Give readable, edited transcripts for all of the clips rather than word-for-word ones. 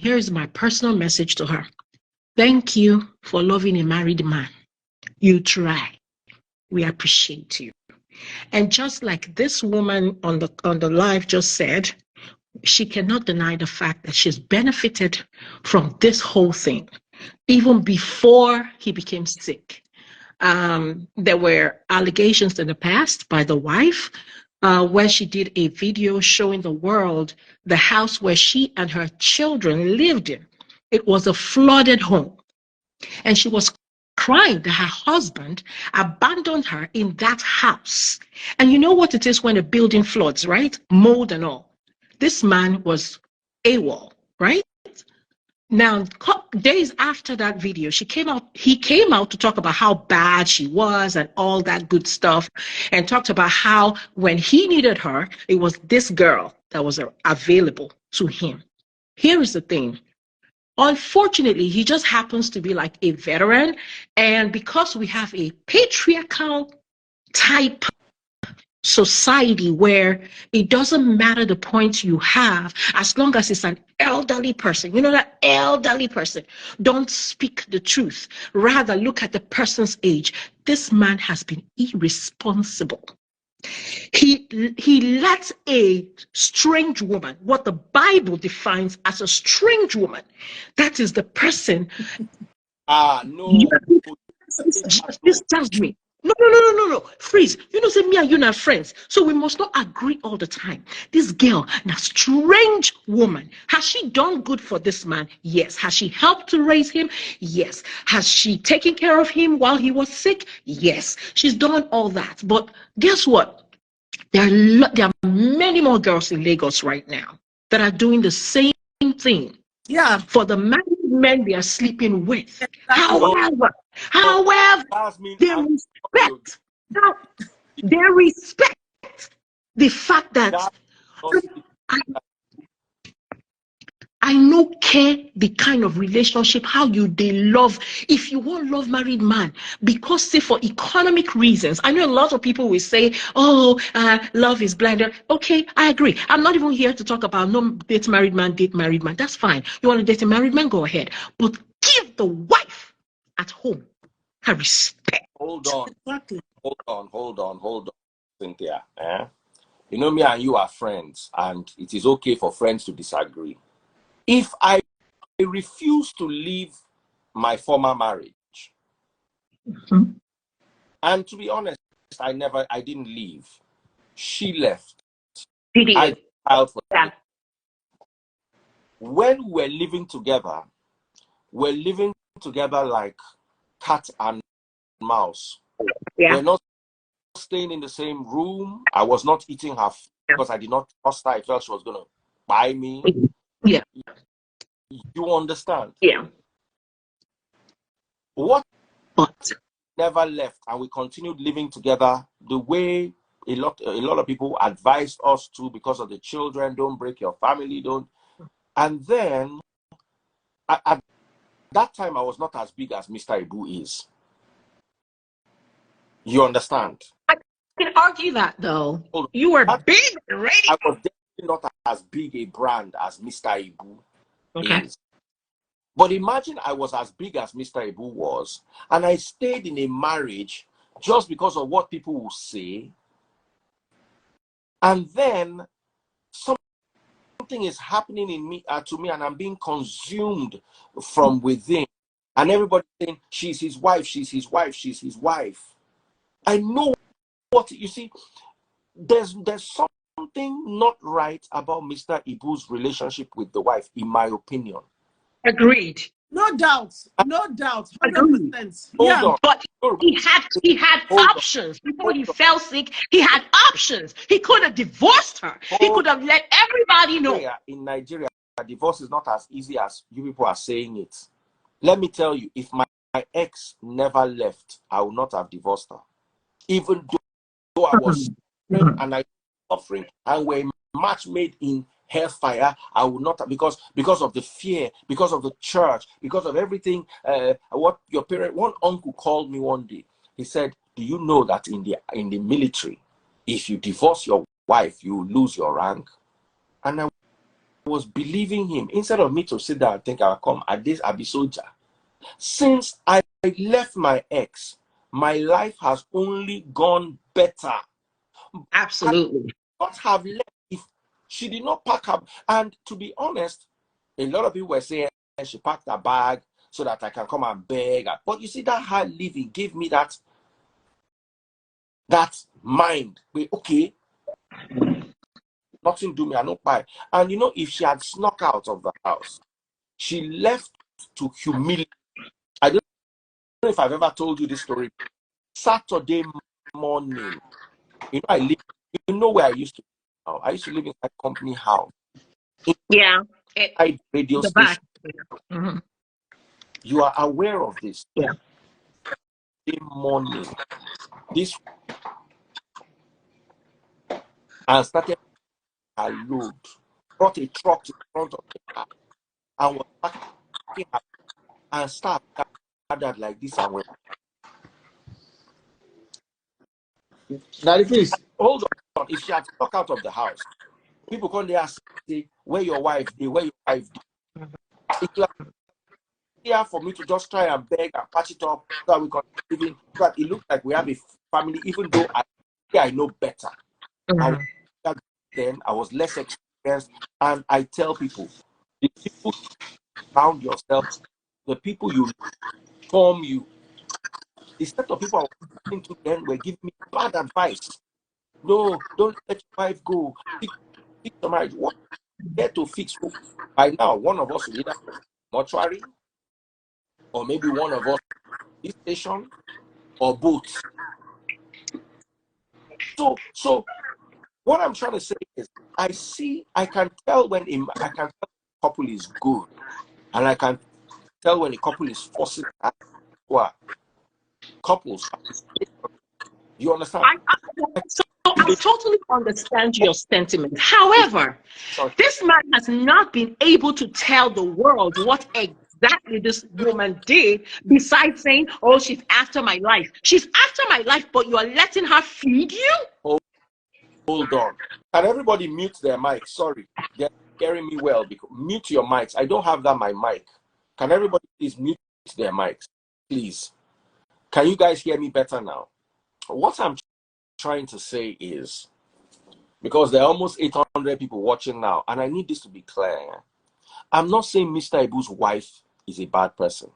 here's my personal message to her. Thank you for loving a married man. You try. We appreciate you. And just like this woman on the live just said, she cannot deny the fact that she's benefited from this whole thing, even before he became sick. There were allegations in the past by the wife where she did a video showing the world the house where she and her children lived in. It was a flooded home. And she was crying that her husband abandoned her in that house. And you know what it is when a building floods, right? Mold and all. This man was AWOL, right? Now, days after that video, he came out to talk about how bad she was and all that good stuff, and talked about how when he needed her, it was this girl that was available to him. Here is the thing. Unfortunately, he just happens to be like a veteran, and because we have a patriarchal type society where it doesn't matter the points you have, as long as it's an elderly person, you know, that elderly person, don't speak the truth, rather look at the person's age. This man has been irresponsible. He lets a strange woman, what the Bible defines as a strange woman, that is the person. No. This tells me. No. Freeze. You know, say me and you are friends. So we must not agree all the time. This girl, a strange woman. Has she done good for this man? Yes. Has she helped to raise him? Yes. Has she taken care of him while he was sick? Yes. She's done all that. But guess what? There are many more girls in Lagos right now that are doing the same thing. Yeah. For the married men they are sleeping with. However, they respect the fact that I no care the kind of relationship, how they love. If you want love married man, because say for economic reasons, I know a lot of people will say, oh, love is blind. Okay, I agree. I'm not even here to talk about no date married man. That's fine. You want to date a married man, go ahead. But give the wife at home her respect. Hold on, Cynthia. You know, me and you are friends, and it is okay for friends to disagree. If I refuse to leave my former marriage, and to be honest, I didn't leave. She left. I filed for that. When we're living together like cat and mouse. Yeah. We're not staying in the same room. I was not eating her food because I did not trust her. I felt she was going to buy me. Yeah. You understand? Yeah. What never left, and we continued living together the way a lot of people advised us to, because of the children. Don't break your family, don't. And then at that time, I was not as big as Mr. Ibu is. You understand? I can argue that though. You were big already. I was definitely not as big a brand as Mr. Ibu is. But imagine I was as big as Mr. Ibu was, and I stayed in a marriage just because of what people will say. And then something is happening in me to me, and I'm being consumed from within. And everybody saying, she's his wife, she's his wife, she's his wife. I know what you see. There's something not right about Mr. Ibu's relationship with the wife, in my opinion. Agreed. No doubt. 100%. Hold on. But he had options. Before he fell sick, he had options. He could have divorced her. He could have let everybody know. In Nigeria, divorce is not as easy as you people are saying it. Let me tell you, if my ex never left, I would not have divorced her. Even though I was suffering and I was suffering, and we're match made in hellfire, I would not have, because of the fear, because of the church, because of everything. What your parent, one uncle called me one day. He said, "Do you know that in the military, if you divorce your wife, you lose your rank?" And I was believing him. Instead of me to sit down and think I'll come at this, I'll be soldier. Since I left my ex, my life has only gone better. Absolutely. I would not have left if she did not pack up. And to be honest, a lot of people were saying she packed her bag so that I can come and beg. But you see, that hard living gave me that mind. Okay, nothing do me, I don't buy. And you know, if she had snuck out of the house, she left to humiliate. I don't know if I've ever told you this story. Saturday morning, you know where I used to live. I used to live in a company house. Yeah. Radio the station. Mm-hmm. You are aware of this. Yeah. Saturday morning, this and started a load, brought a truck to the front of the car, and was packing up, and staff gathered like this and went. Now, if it's, hold on, if she had stuck out of the house, people come there and say, where your wife did, where your wife did. It's like here for me to just try and beg and patch it up so that we can even, so that it looks like we have a family, even though I know better. Mm-hmm. Then I was less experienced, and I tell people, the people around yourself, the people you form you, the set of people I was talking to then were giving me bad advice. No, don't let your wife go. Fix the marriage. What there to fix? By now, one of us will either mortuary, or maybe one of us this station, or both. So what I'm trying to say is, I can tell when a couple is good, and I can tell when a couple is forcing couples. You understand? I totally understand your sentiment. However, this man has not been able to tell the world what exactly this woman did, besides saying, oh, she's after my life. She's after my life, but you are letting her feed you? Hold on. Can everybody mute their mic? Sorry, they're hearing me well. Because mute your mics. I don't have that my mic. Can everybody please mute their mics? Please. Can you guys hear me better now? What I'm trying to say is, because there are almost 800 people watching now, and I need this to be clear. I'm not saying Mr. Ibu's wife is a bad person,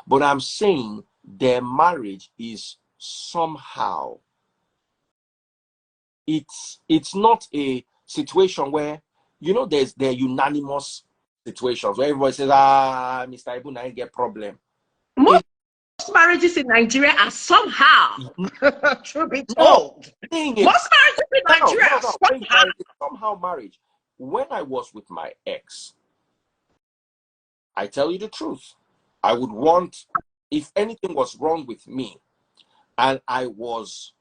but I'm saying their marriage is somehow, it's not a situation where, you know, there are unanimous situations where everybody says, Mr. Ibu, now you get problem. Most marriages in Nigeria are somehow, to be told. Most marriages in Nigeria are somehow marriage. When I was with my ex, I tell you the truth, I would want, if anything was wrong with me, and I was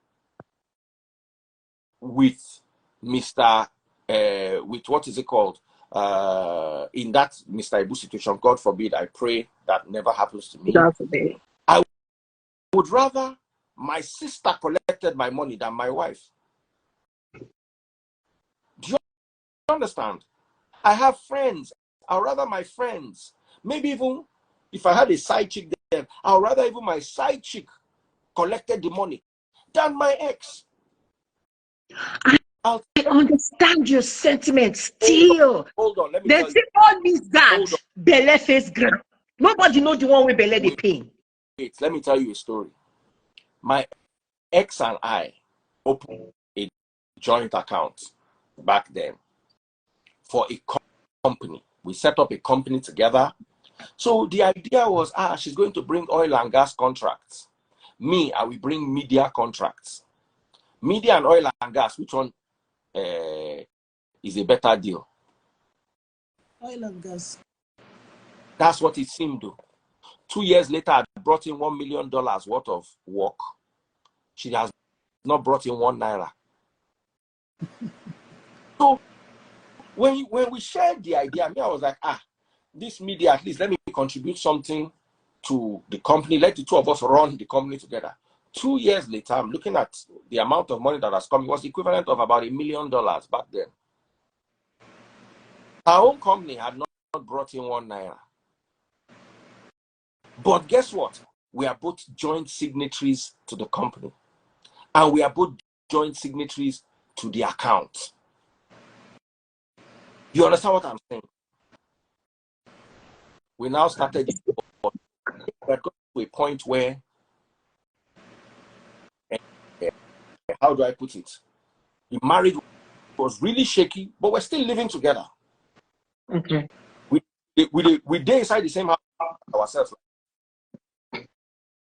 with Mr. With what is it called? In that Mr. Ibu situation, God forbid, I pray that never happens to me. I would rather my sister collected my money than my wife. Do you understand? I have friends. I'd rather my friends, maybe even if I had a side chick there, I'd rather even my side chick collected the money than my ex. I understand your sentiments still. Hold on. Let me tell you. All this that belle face ground. Nobody know the one with belle the pain. Wait, let me tell you a story. My ex and I opened a joint account back then for a company. We set up a company together. So the idea was, she's going to bring oil and gas contracts. Me, I will bring media contracts. Media and oil and gas, which one is a better deal? Oil and gas. That's what it seemed to. 2 years later, I brought in $1 million worth of work. She has not brought in 1 naira. So when we shared the idea, I was like, this media, at least let me contribute something to the company. Let the two of us run the company together. 2 years later, I'm looking at the amount of money that has come. It was the equivalent of about $1 million back then. Our own company had not brought in 1 naira. But guess what? We are both joint signatories to the company. And we are both joint signatories to the account. You understand what I'm saying? We now started it. We had got to a point where, how do I put it? The marriage was really shaky, but we're still living together. Okay. We did inside the same house ourselves.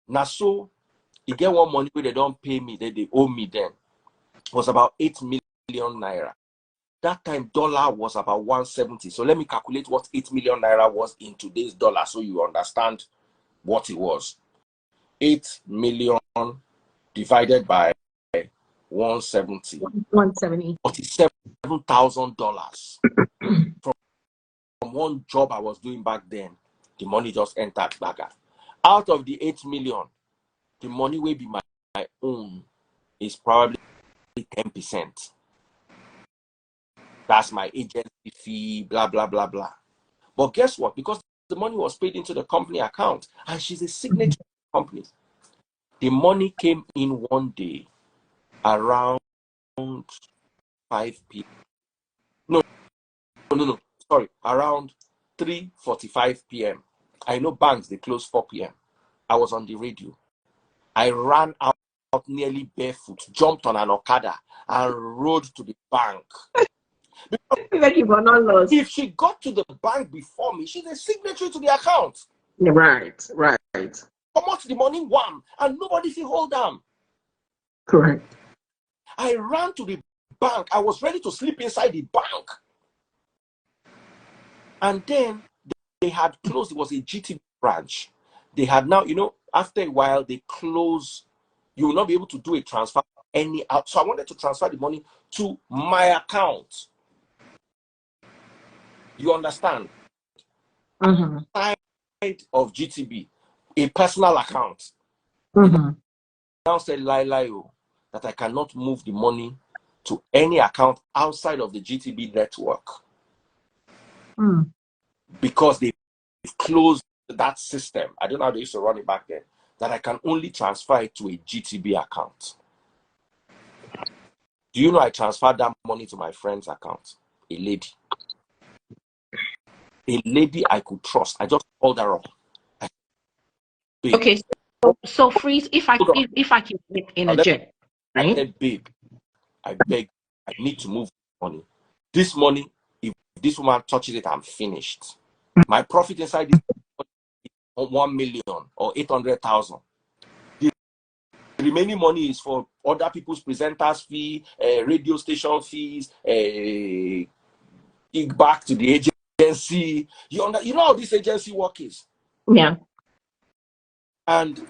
Now, so you get one money where they don't pay me, they owe me then. It was about 8 million naira. That time, dollar was about 170. So let me calculate what 8 million naira was in today's dollar so you understand what it was. 8 million divided by 170. 170. $47,000 from one job I was doing back then. The money just entered back. Out of the 8 million, the money will be my own is probably 10%. That's my agency fee, blah, blah, blah, blah. But guess what? Because the money was paid into the company account and she's a signatory to the company, the money came in one day around 5 p.m. No. Sorry, around 3:45 p.m. I know banks, they close 4 p.m. I was on the radio. I ran out nearly barefoot, jumped on an Okada, and rode to the bank. If she got to the bank before me, she's a signatory to the account. Right. Come out the money, wham, and nobody see hold them. Correct. I ran to the bank. I was ready to sleep inside the bank. And then they had closed. It was a GT branch. They had now, after a while, they close. You will not be able to do a transfer any out. So I wanted to transfer the money to my account. You understand? Side of GTB, a personal account. Now said Laila that I cannot move the money to any account outside of the GTB network because they've closed that system. I don't know how they used to run it back then. That I can only transfer it to a GTB account. Do you know I transferred that money to my friend's account? A lady I could trust. I just called her up. Okay, so Freeze, if I can interject, right? I said, babe, I beg, I need to move money. This money, if this woman touches it, I'm finished. My profit inside this is 1 million or 800,000. The remaining money is for other people's presenters' fee, radio station fees, back to the agency. You know how this agency work is? Yeah. And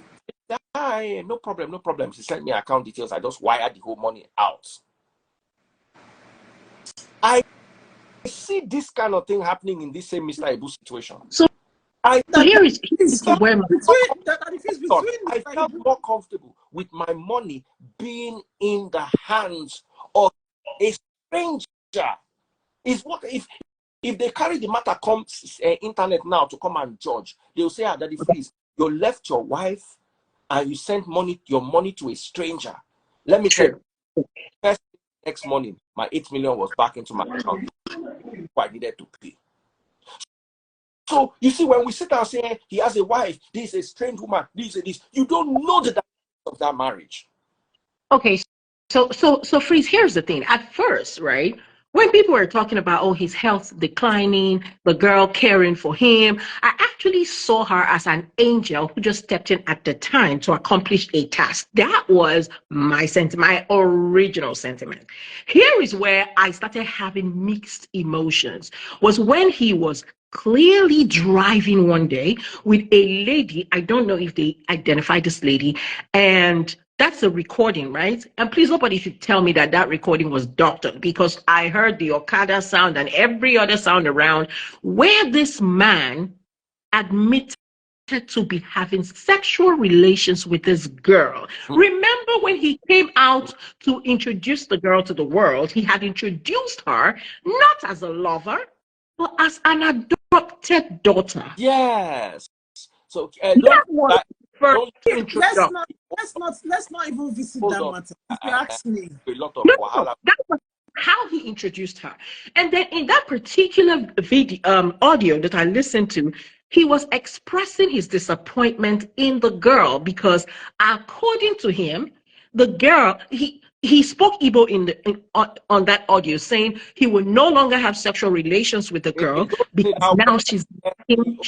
no problem. She sent me account details. I just wired the whole money out. I see this kind of thing happening in this same Mr. Ibu situation. So here is where I felt more comfortable with my money being in the hands of a stranger. Is what if they carry the matter comes internet now to come and judge, they'll say, Daddy Freeze, you left your wife and you sent your money to a stranger. Let me tell you, first next morning, my 8 million was back into my account. I needed to pay. So you see, when we sit down saying he has a wife, this is a strange woman, this, you don't know the dynamics of that marriage. Okay, so Freeze, here's the thing. At first, right, when people were talking about his health declining, the girl caring for him, I actually saw her as an angel who just stepped in at the time to accomplish a task. That was my sentiment, my original sentiment. Here is where I started having mixed emotions, was when he was clearly driving one day with a lady. I don't know if they identified this lady, and that's a recording, right? And please, nobody should tell me that recording was doctored, because I heard the Okada sound and every other sound around where this man admitted to be having sexual relations with this girl. Remember when he came out to introduce the girl to the world, he had introduced her not as a lover, but as an adopted daughter. Yes. So That was first don't introduction. Let's not even visit hold that on. matter. If you ask me. A lot of No, wahala. that was how he introduced her. And then in that particular video, audio that I listened to, he was expressing his disappointment in the girl because, according to him, the girl he spoke Igbo on that audio, saying he would no longer have sexual relations with the girl because now she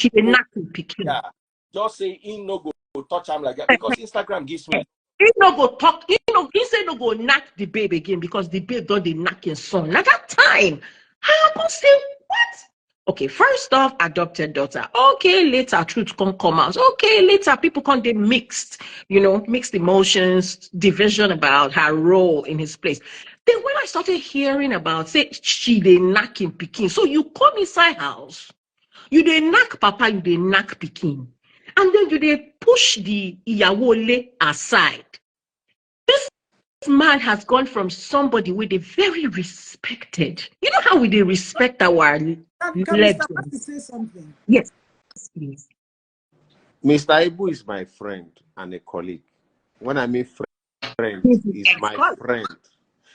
did not pick him. Yeah. Just say in no go touch him like that because Instagram gives me. He no go talk. He said no go knock the babe again because the babe don't they knock his son. At that time, I go say what? Okay, first off, adopted daughter. Okay, later truth come out. Okay, later people come they mixed, mixed emotions, division about her role in his place. Then when I started hearing about say she they knock him picking, so you come inside house, you they knock papa, you they knock picking. And then you they push the Iyawole aside. This man has gone from somebody with a very respected. You know how we they respect our Can legends? Mr. Mati say something? Yes, please. Mr. Ibu is my friend and a colleague. When I mean friend, he's my friend.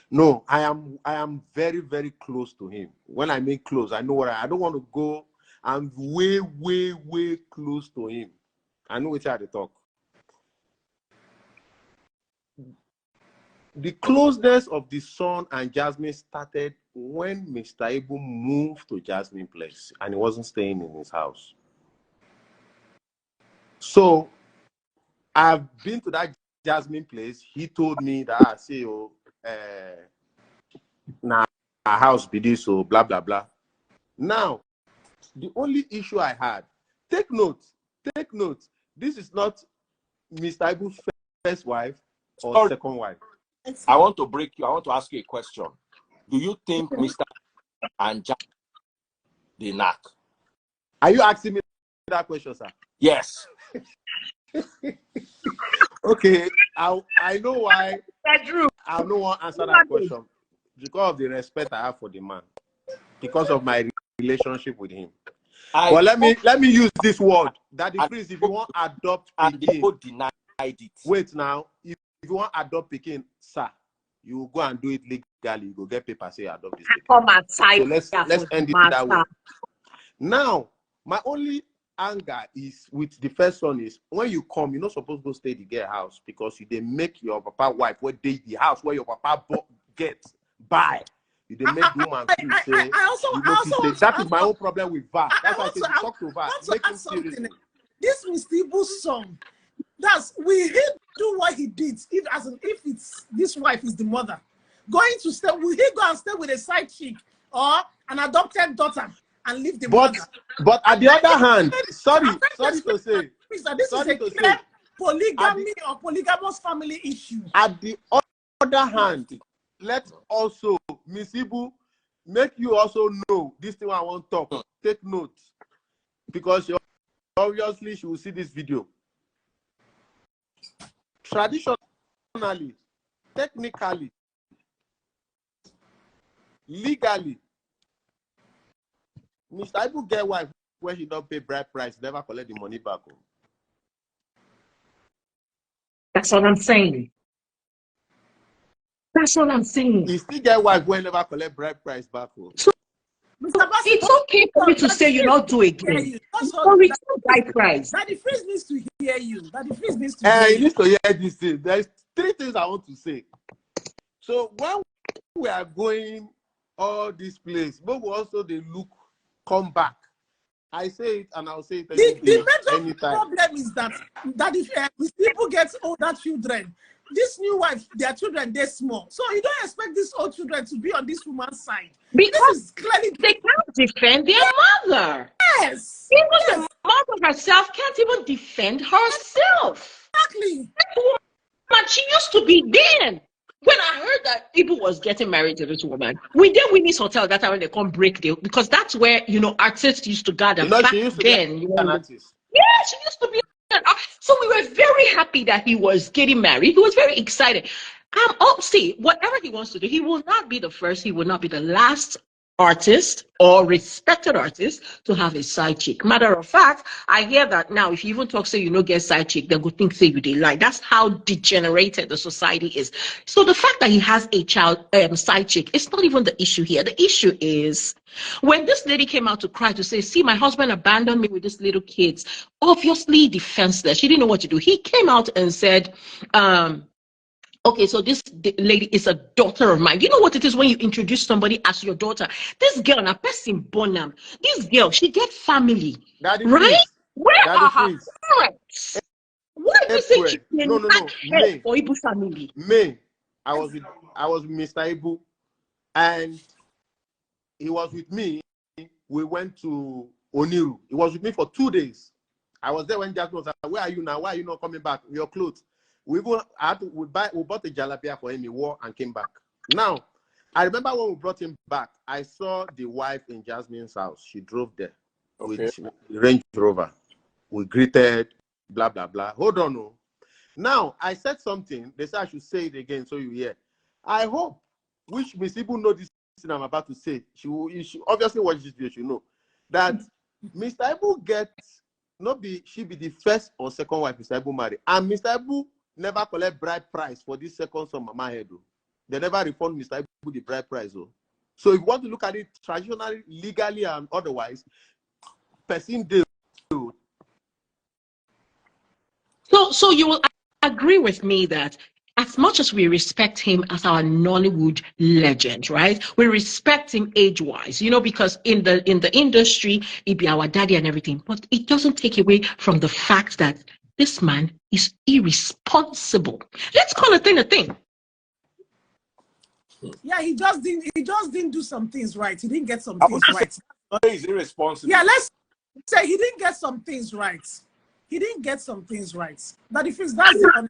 No, I am very, very close to him. When I mean close, I know what I don't want to go. I'm way, way, way close to him. I know which how to talk. The closeness of the son and Jasmine started when Mr. Ibu moved to Jasmine's place and he wasn't staying in his house. So I've been to that Jasmine place. He told me that I say, nah, our house be this, so blah, blah, blah. Now, the only issue I had, take note, this is not Mr. Ibu's first wife or second wife. I want to break you. I want to ask you a question. Do you think Mr. and Jack they knock? Are you asking me that question, sir? Yes. Okay. I know why. I don't want to answer that question because of the respect I have for the man, because of my relationship with him. But let me use this word that the prince, if you want to adopt Pekin, denied it. Wait now. If you want to adopt Pekin, sir, you go and do it legally. You go get paper say adopt this Pekin. So let's end it that way. Now, my only anger is with the first son is when you come, you're not supposed to go stay the girl house because they make your papa wife where they the house where your papa gets buy. You they make woman feel say that is my own problem with VAR. That's why I say talk to VAR. Make him serious. This Mr. Ibu's song. That's we hate do what he did. If it's this wife is the mother, going to stay, will he go and stay with a side chick or an adopted daughter and leave the mother? But at the other hand, sorry to say, this is a clear polygamy or polygamous family issue. At the other hand, let's also Miss Ibu make you also know this thing I want to talk. Take note because obviously she will see this video. Traditionally, technically, legally, Mr. Ibu get wife where he don't pay bride price, never collect the money back home. That's what I'm saying. That's what I'm saying. He still get wife where never collect bride price back home. So, it's okay for you to say you not do again. For return bride price. That the phrase needs to hear you. That the phrase needs to hear you. He needs to hear this thing. There's 3 things I want to say. So when we are going all this place, but we also they come back. I say it and I'll say it the major anytime. problem is that if people get older children, this new wife, their children, they're small. So you don't expect these old children to be on this woman's side. Because clearly they can't defend their mother. Yes. Even the mother herself can't even defend herself. Exactly. But she used to be then. When I heard that Ibu was getting married to this woman, we did Winnie's Hotel that time when they come break deal because that's where artists used to gather. Back she used to then, be an artist. Yeah, she used to be. So we were very happy that he was getting married. He was very excited. See, whatever he wants to do, he will not be the first. He will not be the last artist or respected artist to have a side chick. Matter of fact, I hear that now if you even talk say you no get side chick, they go think say you dey lie. That's how degenerated the society is. So the fact that he has a child side chick, it's not even the issue here. The issue is when this lady came out to cry to say, see, my husband abandoned me with these little kids, obviously defenseless. She didn't know what to do. He came out and said, okay, so this lady is a daughter of mine. You know what it is when you introduce somebody as your daughter? This girl, na person bonam. This girl, she get family, Daddy right? Prince. Where Daddy are her Prince. parents? Why do you say she can No. head for Ibu family? May. I was with Mr. Ibu, and he was with me. We went to Oniru. He was with me for 2 days. I was there when Jack was like, where are you now? Why are you not coming back? Your clothes. We bought a jalapia for him. He wore and came back. Now, I remember when we brought him back, I saw the wife in Jasmine's house. She drove there with Range Rover. We greeted, blah, blah, blah. Hold on. No. Now, I said something. They said I should say it again so you hear. I hope, which Miss Ibu know this thing I'm about to say. She obviously watch this video, she know, that Mr. Ibu gets, she be the first or second wife Mr. Ibu married. And Mr. Ibu never collect bride price for this second son mama head. They never refund Mr. Ibu the bride price. So if you want to look at it traditionally, legally, and otherwise, person deal. So you will agree with me that as much as we respect him as our Nollywood legend, right? We respect him age-wise, because in the industry, he'd be our daddy and everything. But it doesn't take away from the fact that this man is irresponsible. Let's call a thing a thing. Yeah, he just didn't do some things right. He didn't get some things right. He's irresponsible. Yeah, let's say he didn't get some things right. He didn't get some things right. That if it's that's the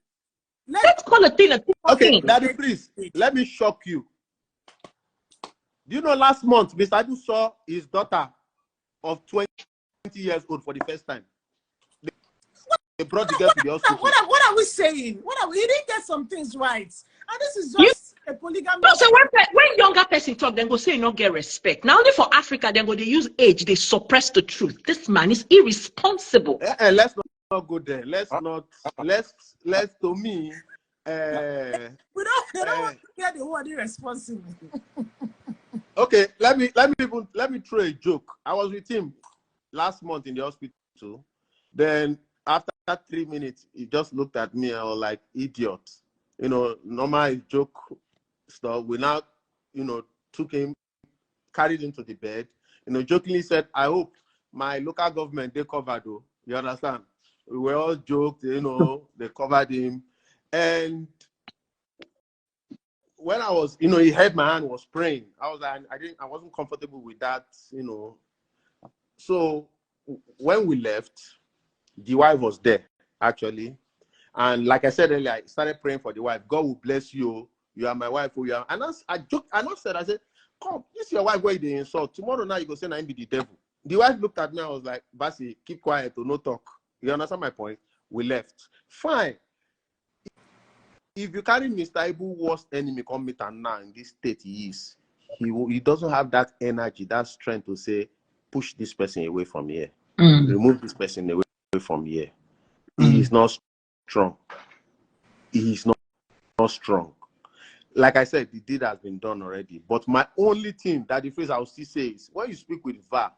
let's call a thing a thing. Okay, Daddy, please, let me shock you. Do you know last month, Mr. Adu saw his daughter of 20 years old for the first time? They brought the girl to the hospital. What are we saying? He didn't get some things right. And this is just a polygamy. No, so when younger person talk, then go say not get respect. Now only for Africa, then go they use age, they suppress the truth. This man is irresponsible. And let's not go there. Let's to me. We don't want to hear the word irresponsible. Okay, let me throw a joke. I was with him last month in the hospital. Then after 3 minutes, he just looked at me and I was like, idiot. Normal joke stuff. We now, took him, carried him to the bed. Jokingly said, I hope my local government, they covered though. You understand? We were all joked, they covered him. And when I was, he heard my hand was praying. I was like, I wasn't comfortable with that, So when we left, the wife was there, actually. And like I said earlier, I started praying for the wife. God will bless you. You are my wife. You are. And I joked, I said, come, this is your wife where they insult. Tomorrow now you go say I be the devil. The wife looked at me. I was like, Basi, keep quiet or no talk. You understand my point? We left. Fine. If you carry Mr. Ibu worst enemy come meet and now in this state he is, he doesn't have that energy, that strength to say, push this person away from here. Remove this person away from here. He is not strong. He is not strong. Like I said, the deed has been done already. But my only thing that the phrase I will still say is, when you speak with VA,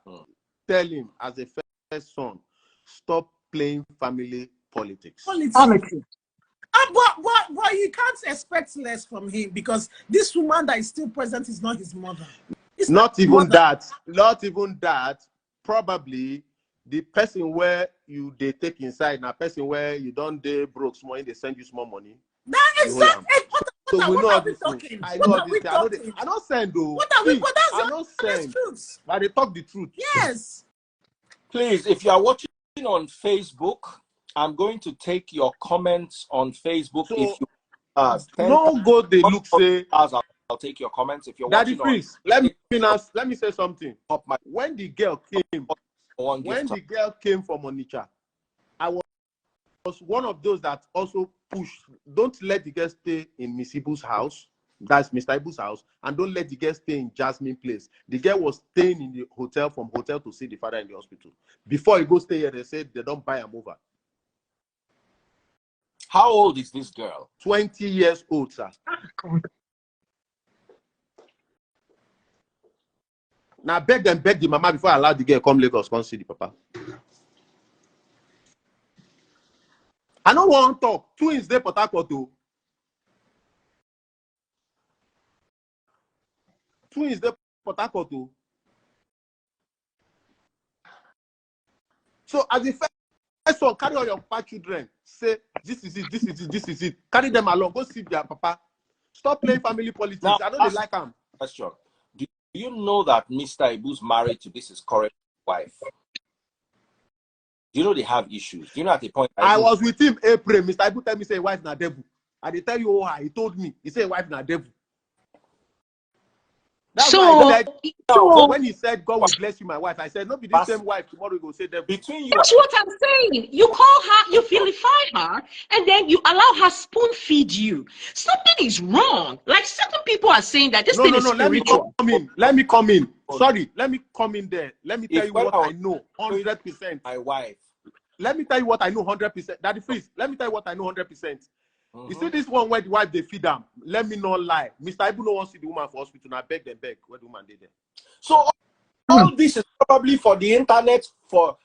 tell him as a first son, stop playing family politics. But you can't expect less from him because this woman that is still present is not his mother. Not even that. Probably the person where they take inside now, person where you don't they broke small, they send you small money. That exactly. So we know all this. I know all this. I don't send though. What are we? But I don't send. But they talk the truth. Yes. Please, if you are watching on Facebook, I'm going to take your comments on Facebook. So, if you no go they look say I'll take your comments. If you're Daddy watching Prince, let me say something. When the girl came from Onitsha, I was one of those that also pushed. Don't let the girl stay in Miss Ibu's house. That's Mr. Ibu's house, and don't let the girl stay in Jasmine place. The girl was staying in the hotel, from hotel to see the father in the hospital. Before he goes stay here, they said they don't buy him over. How old is this girl? 20 years old, sir. Now beg the mama before I allow the girl come Lagos, come see the papa. I don't want to talk. Twins they Port Harcourt too. Twins they Port Harcourt too. So as the first one, carry all your papa children. Say this is it, this is it, this is it. Carry them along. Go see their papa. Stop playing family politics. Now, I know they like them. Question. Do you know that Mr. Ibu's married to his current wife? Do you know they have issues? Do you know at the point I was with him April. Mr. Ibu tell me say wife na devil. I did tell you he told me. He said wife na devil. That's why he said, when he said God will bless you, my wife, I said, no, be the same wife. Tomorrow we go say devil. Between you. That's what I'm saying. You call her, you vilify her, and then you allow her spoon feed you. Something is wrong. Like certain people are saying that this thing is spiritual. Let me come in. Sorry, let me come in there. Let me tell you what I know 100%. My wife. Let me tell you what I know 100%. Daddy Freeze, let me tell you what I know 100%. You see this one where the wife they feed them. Let me not lie. Mr. Ibu no wants to see the woman for hospital. Now beg where the woman did there. So all this is probably for the internet for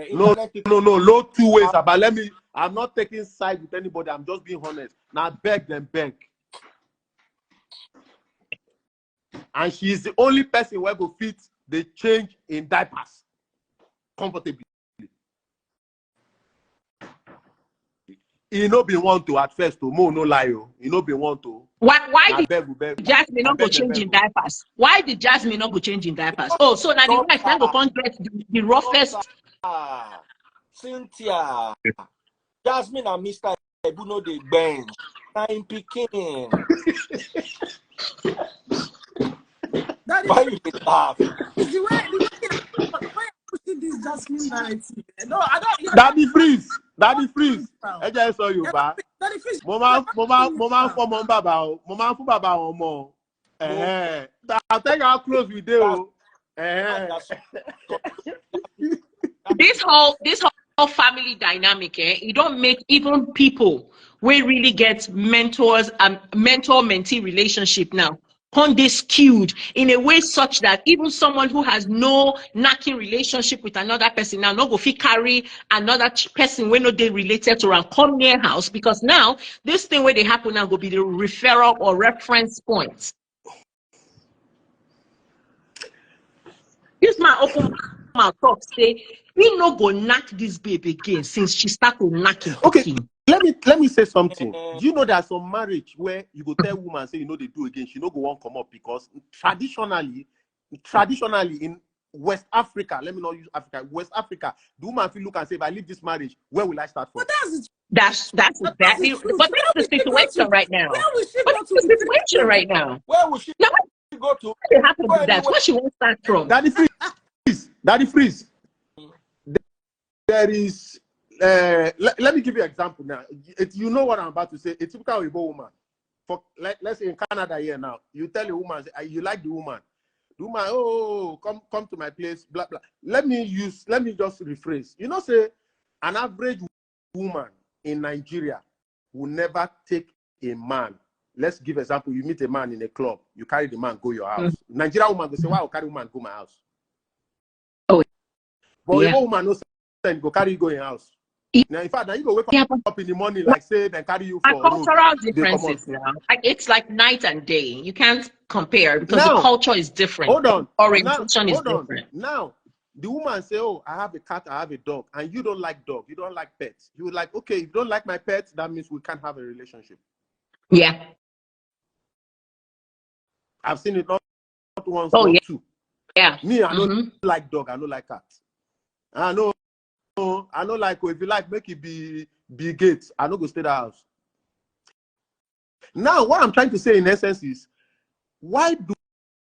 internet people. No, 2 ways. But let me. I'm not taking side with anybody. I'm just being honest. Now beg. And she is the only person where go fit the change in diapers comfortably. He no be want to at first to no lie. He no be want to. Why did Jasmine not go change in diapers? Why did Jasmine not go change in diapers? Oh, so now the wife now go contract the roughest. Cynthia, Jasmine and Mr. Ibu no dey bench. I'm picking. Why you laugh? It's the way pushing this Jasmine narrative. No, I don't. Daddy Freeze. I just saw you, ba. Daddy Freeze. Mama, for mom baba, mama for baba omo. I tell you how close we do. This whole family dynamic, it don't make even people we really get mentors and mentor-mentee relationship now. They skewed in a way such that even someone who has no knacking relationship with another person now not go fit carry another person when no they related to and come near house, because now this thing where they happen now go be the referral or reference point. This man open mouth talk say we no go knock this baby again since she started knocking. Okay. Let me say something. Do you know there's some marriage where you go tell woman say they do again, she no go won't come up, because traditionally in West Africa, let me not use Africa, West Africa, the woman feel look and say, if I leave this marriage, where will I start from? But that's exactly. But that's the situation right now. Where will she But go that's the situation right now. Where will she go to? What happened with that? Where she won't start from? Daddy Freeze. There is. Let me give you an example now. You know what I'm about to say. A typical Igbo woman. Let's say in Canada here now, you tell a woman, you like the woman. The woman, oh, come to my place, blah blah. Let me just rephrase. You know, say an average woman in Nigeria will never take a man. Let's give example. You meet a man in a club, you carry the man, go your house. Nigerian woman will say, why will carry woman go my house? Oh, but a woman no send go carry you go in your house. Now, in fact, now you go wake up in the morning, like say, then carry you for cultural differences now. It's like night and day. You can't compare because the culture is different. Hold on. Orientation is different. Now, the woman say, oh, I have a cat, I have a dog, and you don't like dog, you don't like pets. You like, okay, if you don't like my pets, that means we can't have a relationship. Yeah. I've seen it not once, not two. Yeah. Me, I don't like dog, I don't like cat. I know like, if you like, make it be gates. I don't go stay the house. Now, what I'm trying to say in essence is, why do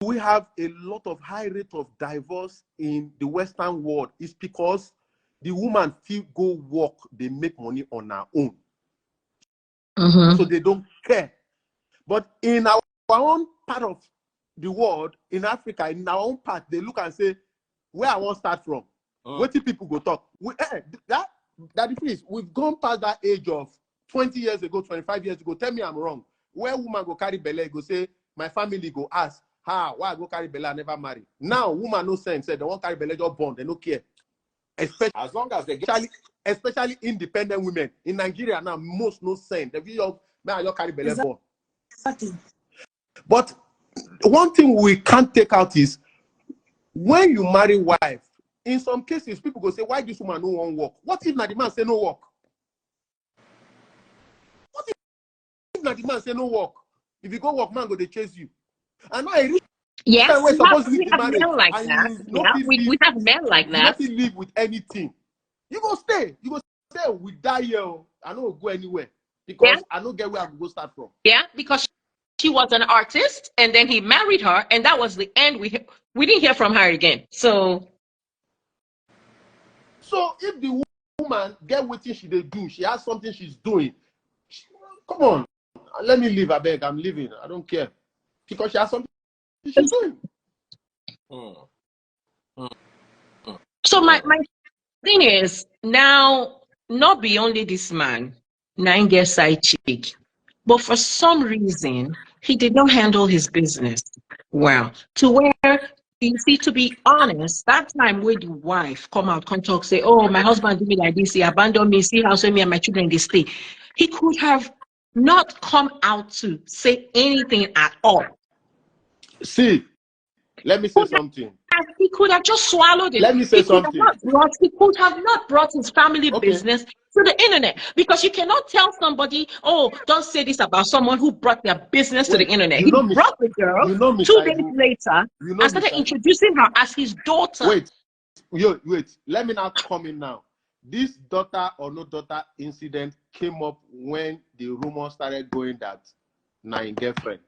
we have a lot of high rate of divorce in the Western world? It's because the woman go work, they make money on her own. So they don't care. But in our our own part of the world, in Africa, in our own part, they look and say, where I want to start from. What do people go talk? That is, we've gone past that age of 20 years ago, 25 years ago. Tell me I'm wrong. Where woman go carry belle, go say, my family go ask, why I go carry belle, I never marry. Now, woman no sense, say they won't carry belle, just born, they don't care. Especially, as long as they get... especially independent women. In Nigeria now, most no sense. They feel, man, I just carry belle born. Exactly. But one thing we can't take out is, when you marry wife, in some cases, people go say, why this woman no want work? What if not the man say no work? What if not the man say no work? If you go work, man go they chase you. And now I reach Yes, we supposed to we leave the have marriage, men like and that. you Yeah, we have men like that. You live with anything. You go stay. You go stay. We die here. I don't go anywhere because I don't get where I go start from. Yeah, because she was an artist, and then he married her, and that was the end. We didn't hear from her again. So if the woman get what she they do, she has something she's doing. Come on, let me leave. I beg, I'm leaving. I don't care because she has something she's doing. So my thing is now, not be only this man, nine get side chick, but for some reason he did not handle his business well. To where, you see, to be honest, that time when the wife come out, come talk, say, "Oh, my husband did me like this, he abandoned me, see how so me and my children they stay." He could have not come out to say anything at all. See, let me say something. He could have just swallowed it. Let me say something. He could have not brought his family business to the internet, because you cannot tell somebody, "Oh, don't say this about someone who brought their business to the internet." He brought the girl 2 days later and started introducing her as his daughter. Wait. Let me now come in now. This daughter or no daughter incident came up when the rumor started going that my girlfriend.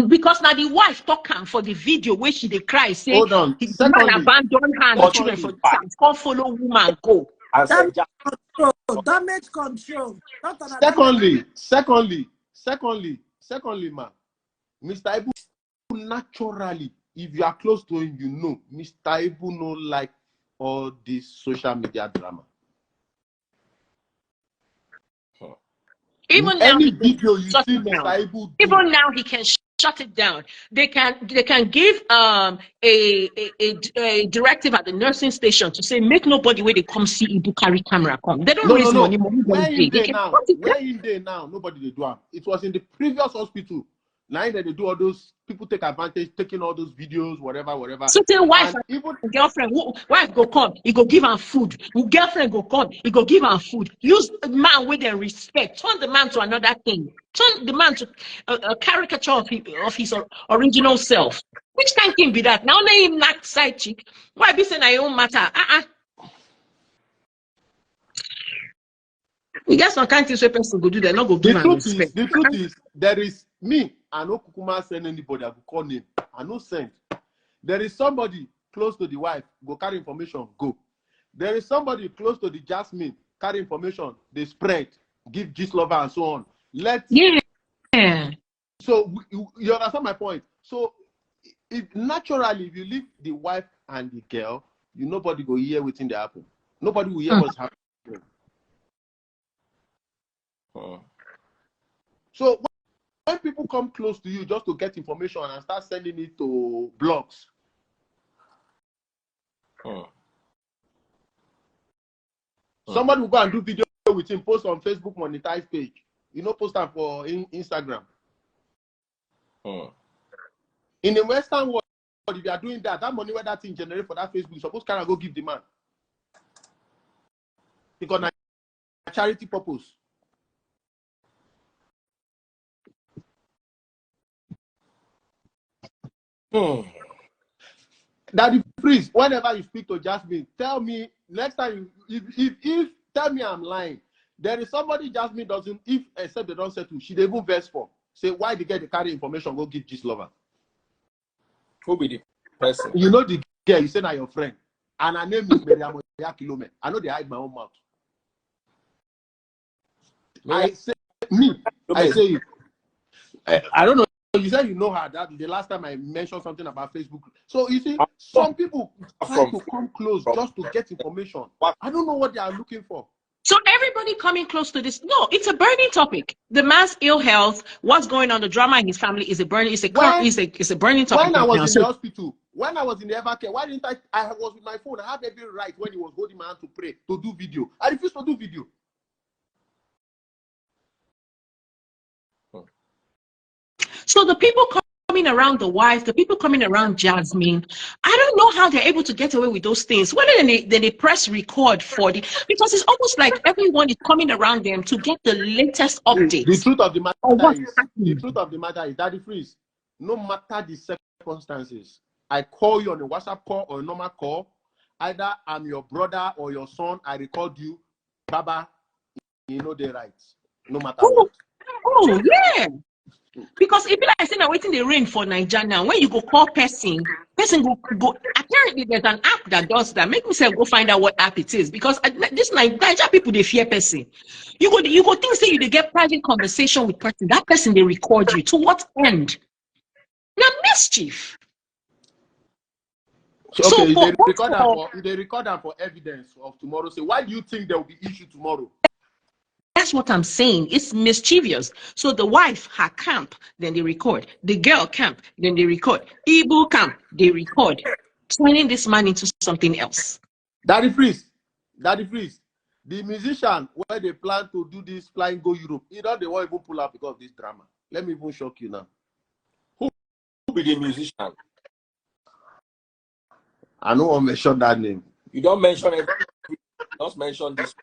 Because now the wife talk for the video where she they cry, say, hold on. His man abandoned her and the children for this, can't follow woman go. Damage control. Secondly, man, Mr. Ibu naturally, if you are close to him, you know, Mr. Ibu no like all this social media drama. Even now, any video you see Mr. Ibu do, even now he can shut it down. They can give a directive at the nursing station to say, make nobody where they come see Ibu carry camera come. They don't raise money. Where in there now? Nobody they do. It was in the previous hospital. Now that they do all those, people take advantage, taking all those videos, whatever. So tell wife and even girlfriend, wife go come, he go give her food. Girlfriend go come, he go give her food. Use man with their respect. Turn the man to another thing. Turn the man to a caricature of his original self. Which kind of thing be that? Now let him not side chick. Why be saying I own matter? You guys some kind of things where person go do, they're not go give him respect. The truth is, there is me. I no kukuma send anybody. I go call name. I no send. There is somebody close to the wife. Go carry information. Go. There is somebody close to the Jasmine. Carry information. They spread. Give gist lover and so on. So you understand my point. So if naturally if you leave the wife and the girl, nobody go hear within the happen. Nobody will hear what's happening. So when people come close to you just to get information and start sending it to blogs, somebody will go and do video with him, post on Facebook monetize page. Post them for Instagram. In the Western world, if you are doing that money where that thing generate for that Facebook, you're supposed to go give the man. Because na charity purpose. Daddy Freeze, whenever you speak to Jasmine, tell me next time if tell me I'm lying. There is somebody Jasmine doesn't, except they don't settle, she they even verse for. Say why they get the carry information, go give gist lover. Who be the person? You know the girl, you say now your friend. And her name is Miriam Kilome. I know they hide my own mouth. I say it. I don't know you said you know her. That the last time I mentioned something about Facebook. So you see, I'm some people try from to come close just to get information. what? I don't know what they are looking for. So everybody coming close to this, no, it's a burning topic. The man's ill health, what's going on, the drama in his family is a burning, it's a burning topic When I right was now. in So the hospital, when I was in the Evercare, why didn't I was with my phone. I have every right when he was holding my hand to pray, to do video. I refused to do video. So the people coming around the wife, the people coming around Jasmine, I don't know how they're able to get away with those things. Whether they press record for the, because it's almost like everyone is coming around them to get the latest The updates truth of the on matter what's is, happening. Daddy Freeze, no matter the circumstances, I call you on a WhatsApp call or a normal call. Either I'm your brother or your son, I record you, Baba, you know the rights, no matter what. Oh, yeah. Because if like I say now waiting the rain for Nigeria now, when you go call person go apparently there's an app that does that. Make me say go find out what app it is, because this Nigeria people they fear person. You go think say you get private conversation with person, that person they record you. To what end? Now mischief. So, okay, if they record them for evidence of tomorrow, say why do you think there will be issue tomorrow? That's what I'm saying. It's mischievous. So the wife, her camp, then they record. The girl camp, then they record. Igbo camp, they record. Turning this man into something else. Daddy Freeze, the musician where they plan to do this flying go Europe, they won't even pull up because of this drama. Let me even shock you now. Who be the musician? I don't want to mention that name. You don't mention it. Just mention this.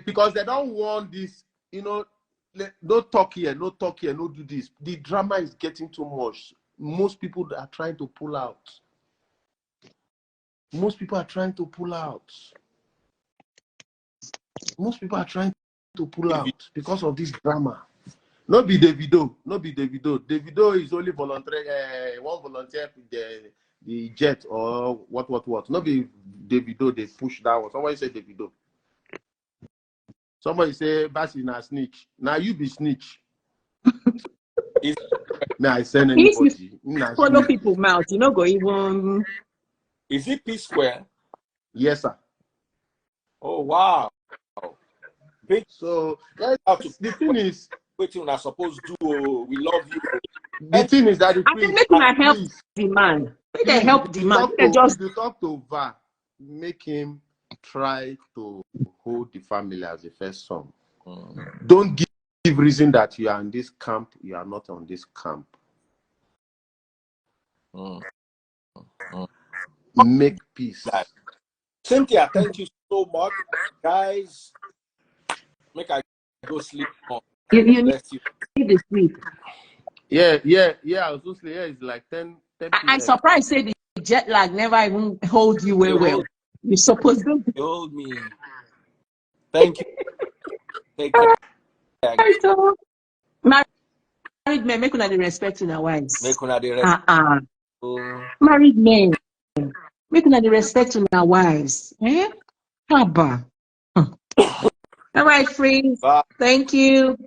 Because they don't want this, no talk here, no do this. The drama is getting too much. Most people are trying to pull out. Most people are trying to pull out because of this drama. No be Davido. Davido is only volunteer, one volunteer with the jet or what. No be Davido, they push that one. Somebody say Davido. Somebody say Basi na snitch. Now you be snitch. May I send anybody? Follow people mouth, you know, go even. Is it P Square? Yes, sir. Oh wow. Big. So the thing is, waiting we're supposed to do. We love you. The thing is that I think making a help the man. They help the man. If you talk to Va, make him try to hold the family as a first son. Don't give reason that you are in this camp, you are not on this camp. Make peace. Cynthia, thank you so much. Guys, make I go sleep on. You need to sleep. Yeah. I was supposed to, it's like 10 I'm surprised say the jet lag never even hold you well. You're supposed to hold me. Thank you. Take care. Married men, make una the respect in our wives. Make una the respect. Married men, make una the respect in our wives. Haba. All right, friends. Thank you.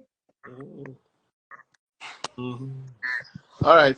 All right.